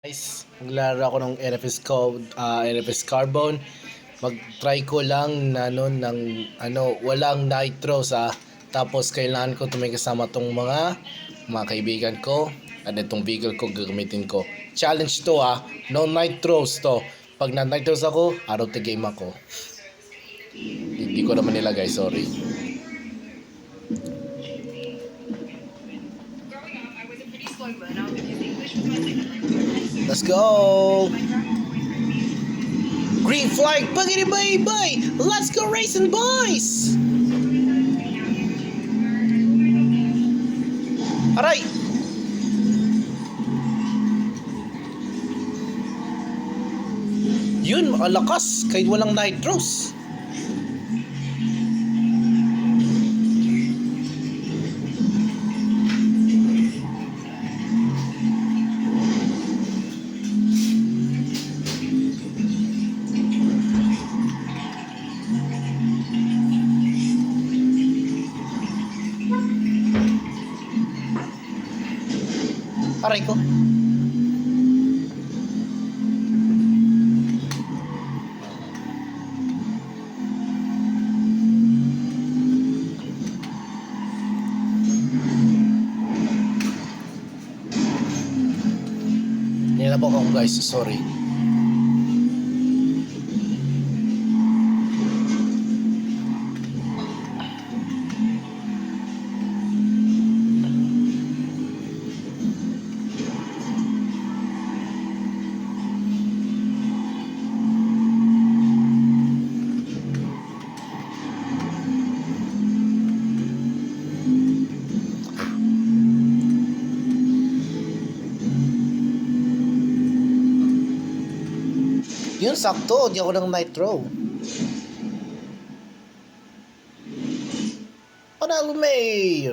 Guys, maglaro ako ng NFS Carbon. Mag-try ko lang na ng walang nitro tapos kailangan ko may kasama tong mga kaibigan ko at itong vehicle ko gagamitin ko. Challenge to no nitros to. Pag na nitros ako, out of the game ako. Hindi ko naman nilagay, sorry. Let's go! Green flag, boogity bye! Let's go racing, boys! Aray! Yun, makalakas kahit walang nitros. Aray ko. Nilabok ako guys, sorry. Yun, sakto. Di ako ng nitro. Panalo, may!